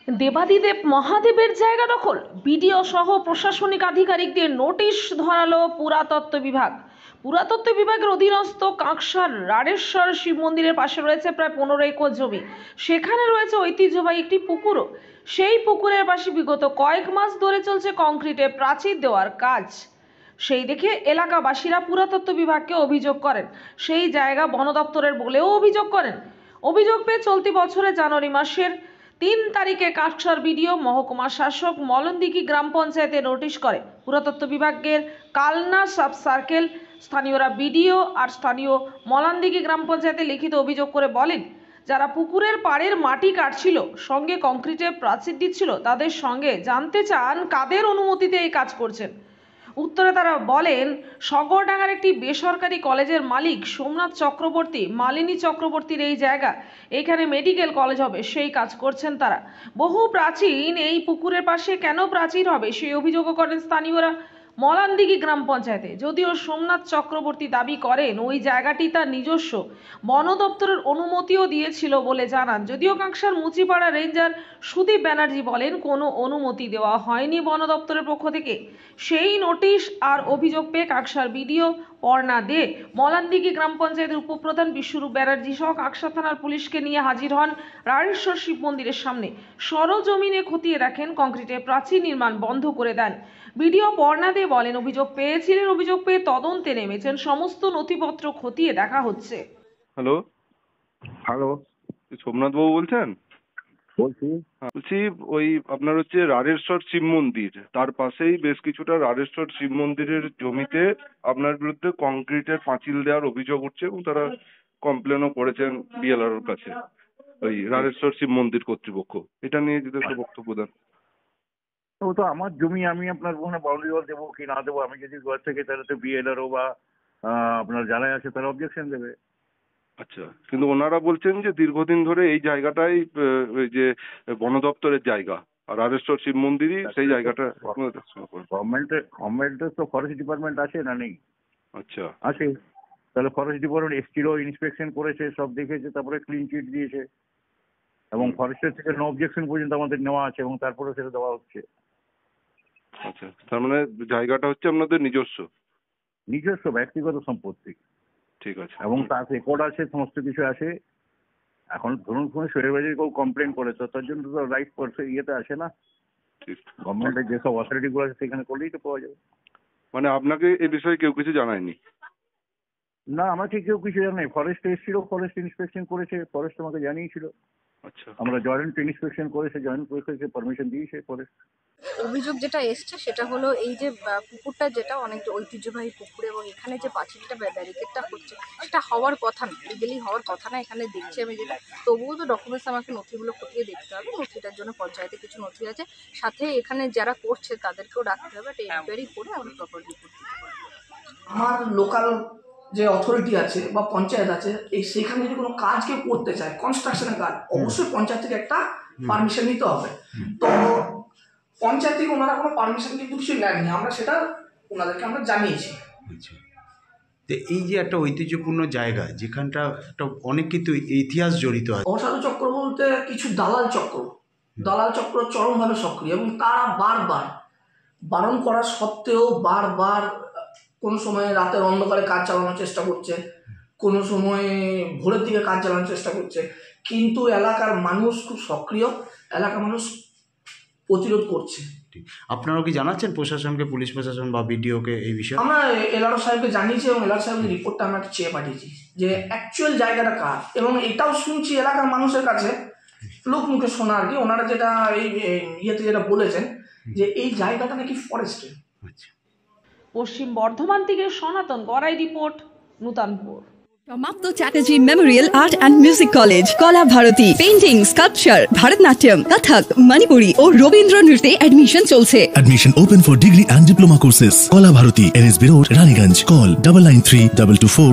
দেবাদিদেব মহাদেবের জায়গা দখল, বিডিও সহ প্রশাসনিক আধিকারিকদের নোটিশ ধরালো পুরাতত্ত্ব বিভাগ। পুরাতত্ত্ব বিভাগের অধীনস্থ কাঁকসার রাড়েশ্বর শিব মন্দিরের পাশে রয়েছে প্রায় 15 একর জমি। সেখানে রয়েছে ঐতিহ্যবাহী একটি পুকুরও। সেই পুকুরের পাশে বিগত কয়েক মাস ধরে চলছে কংক্রিটে প্রাচীর দেওয়ার কাজ। সেই দেখে এলাকাবাসীরা পুরাতত্ত্ব বিভাগকে অভিযোগ করেন, সেই জায়গা বন দপ্তরের বলেও অভিযোগ করেন। অভিযোগ পেয়ে চলতি বছরের জানুয়ারি মাসের 3 তারিখে কাঁকসার বিডিও মহকুমা শাসক মলনদিঘি গ্রাম পঞ্চায়েতে নোটিশ করে পুরাতত্ত্ব বিভাগের কালনা সাব সার্কেল। স্থানীয়রা বিডিও আর স্থানীয় মলনদিঘি গ্রাম পঞ্চায়েতে লিখিত অভিযোগ করে বলেন, যারা পুকুরের পাড়ের মাটি কাটছিল, সঙ্গে কংক্রিটের প্রাচীর দিচ্ছিল, তাদের সঙ্গে জানতে চান কাদের অনুমতিতে এই কাজ করছেন। উত্তরে তারা বলেন, শগরডাঙ্গার একটি বেসরকারি কলেজের মালিক সোমনাথ চক্রবর্তী, মালিনী চক্রবর্তীর এই জায়গা, এখানে মেডিকেল কলেজ হবে, সেই কাজ করছেন তারা। বহু প্রাচীন এই পুকুরের পাশে কেন প্রাচীর হবে সেই অভিযোগও করেন স্থানীয়রা মলানদিঘি গ্রাম পঞ্চায়েতে। যদিও সোমনাথ চক্রবর্তী দাবি করেন ওই জায়গাটি তার নিজস্ব, বন দপ্তরের অনুমতিও দিয়েছিল বলে জানান। যদিও কাঁকসার মুচিপাড়া রেঞ্জার সুদীপ ব্যানার্জি বলেন কোনো অনুমতি দেওয়া হয়নি বন দপ্তরের পক্ষ থেকে। সেই নোটিশ আর অভিযোগ পেয়ে কাঁকসার বিডিও পর্ণা দে, মলানদিঘি গ্রাম পঞ্চায়েতের উপপ্রধান বিশ্বরূপ ব্যানার্জি সহ কাঁকসা থানার পুলিশকে নিয়ে হাজির হন রাড়েশ্বর শিব মন্দিরের সামনে। সরজমিনে খতিয়ে দেখেন, কংক্রিটের প্রাচীর নির্মাণ বন্ধ করে দেন। বিডিও পর্ণা দে বলেন, অভিযোগ পেয়েছিলেন, অভিযোগ পেয়ে তদন্তে নেমেছেন, সমস্ত নথিপত্র খতিয়ে দেখা হচ্ছে। হ্যালো হ্যালো, সোমনাথ বাবু বলছেন? বলছি। বলছি ওই আপনার হচ্ছে রাড়েশ্বর শিব মন্দির, তার পাশেই বেশ কিছুটা রাড়েশ্বর শিব মন্দিরের জমিতে আপনার বিরুদ্ধে কংক্রিটের পাঁচিল দেওয়ার অভিযোগ উঠছে এবং তারা কমপ্লেনও করেছেন বিএলআরওর কাছে, ওই রাড়েশ্বর শিব মন্দির কর্তৃপক্ষ। এটা নিয়ে যদি একটা বক্তব্য দেন। ও তো আমার জমি, আমি আপনার ওখানে বাউন্ডারি ওয়াল দেবো কি না দেবো, আমি যদি ঘর থেকে তাহলে তো বিএলআরও বা আপনার যারাই আছে তারা অবজেকশন দেবে। আচ্ছা, কিন্তু ওনারা বলছেন যে দীর্ঘদিন ধরে এই জায়গাটাই ওই যে বন দপ্তরের জায়গা, আর রাড়েশ্বর শিব মন্দিরই সেই জায়গাটা গভর্নমেন্টের তো ফরেস্ট ডিপার্টমেন্ট আছে না নেই? আচ্ছা আছে, তাহলে ফরেস্ট ডিপার্টমেন্ট এসটিরও ইন্সপেকশন করেছে, সব দেখেছে, তারপরে ক্লিন চিট দিয়েছে এবং ফরেস্টের থেকে নো অবজেকশন পর্যন্ত আমাদের নেওয়া আছে এবং তারপরে সেটা দেওয়া হচ্ছে। আচ্ছা, তার মানে জায়গাটা হচ্ছে আপনাদের নিজস্ব ব্যক্তিগত সম্পত্তি। ঠিক আছে, এবং তার রেকর্ড আছে, সমস্ত কিছু আছে। এখন ধরুন কোনো শরীরবাজি কেউ কমপ্লেন করে তো তার জন্য তো রাইট করছে, ইয়েতে আসে না, গভর্নমেন্টের যেসব অথরিটিগুলো আছে সেখানে করলেই তো পাওয়া যাবে। মানে আপনাকে এই বিষয়ে কেউ কিছু জানায়নি? না, আমাকে কেউ কিছু জানাই। ফরেস্ট এসেছিল, ফরেস্ট ইন্সপেকশন করেছে, ফরেস্ট আমাকে জানিয়েছিল। আচ্ছা, আমরা জয়েন্ট ইন্সপেকশন করেছে, জয়েন্ট করেছে, পারমিশন দিয়েছে ফরেস্ট। অভিযোগ যেটা এসছে সেটা হলো এই যে পুকুরটা, যেটা অনেক ঐতিহ্যবাহী পুকুর, এবং এখানে যে পাঁচিলটা ব্যারিকেডটা হচ্ছে সেটা হওয়ার কথা না, লিগেলি হওয়ার কথা না। এখানে দেখছি আমি যেটা, তবুও তো ডকুমেন্টস আমাকে নথিগুলো খতিয়ে দেখতে হবে। নথিটার জন্য পঞ্চায়েতে কিছু নথি আছে, সাথে এখানে যারা করছে তাদেরকেও ডাকতে হবে, একটা এনকোয়ারি করে আমরা প্রপার রিপোর্ট দিতে পারবো। আমার লোকাল যে অথরিটি আছে বা পঞ্চায়েত আছে, এই সেখানে যদি কোনো কাজ কেউ করতে চায়, কনস্ট্রাকশনের কাজ, অবশ্যই পঞ্চায়েত থেকে একটা পারমিশন নিতে হবে। তো পঞ্চায়েত থেকে ওনারা কোনো পারমিশন কিন্তু কিছু নেননি, আমরা সেটা ওনাদেরকে আমরা জানিয়েছি। তো এই যে একটা ঐতিহ্যপূর্ণ জায়গা, যেখানটা একটা অনেক কিন্তু ইতিহাস জড়িত আছে। অসাধু চক্র বলতে কিছু দালাল চক্র চরমভাবে সক্রিয়, এবং তারা বারবার বারণ করা সত্ত্বেও বারবার কোনো সময় রাতের অন্ধকারে কাজ চালানোর চেষ্টা করছে, কোনো সময় ভোরের দিকে কাজ চালানোর চেষ্টা করছে, কিন্তু এলাকার মানুষ খুব সক্রিয়, এলাকার মানুষ প্রতিরোধ করছে। আপনারাও কি জানাচ্ছেন প্রশাসনকে, পুলিশ প্রশাসন বা বিডিওকে এই বিষয়ে? আমরা এলআরও সাহেবকে জানিয়েছি এবং এলআরও সাহেবের রিপোর্টটা আমরা চেয়ে পাঠিয়েছি যে অ্যাকচুয়াল জায়গাটা কার, এবং এটাও শুনছি এলাকার মানুষের কাছে লোক মুখে শোনা আর কি, ওনারা যেটা এই ইয়েতে যেটা বলেছেন যে এই জায়গাটা নাকি ফরেস্টের। আচ্ছা, পশ্চিম বর্ধমান থেকে সনাতন গড়াই রিপোর্ট, নূতনপুর। সমাপ্ত Chatterjee Memorial art and music college, কলা ভারতী, পেইন্টিং, স্কাল্পচার, ভারতনাট্যম, কথক, মণিপুরি ও রবীন্দ্র নৃত্যে অ্যাডমিশন চলছে। Admission open for degree and diploma courses. Kola Bharati, NSB Road, Raniganj. Call 993224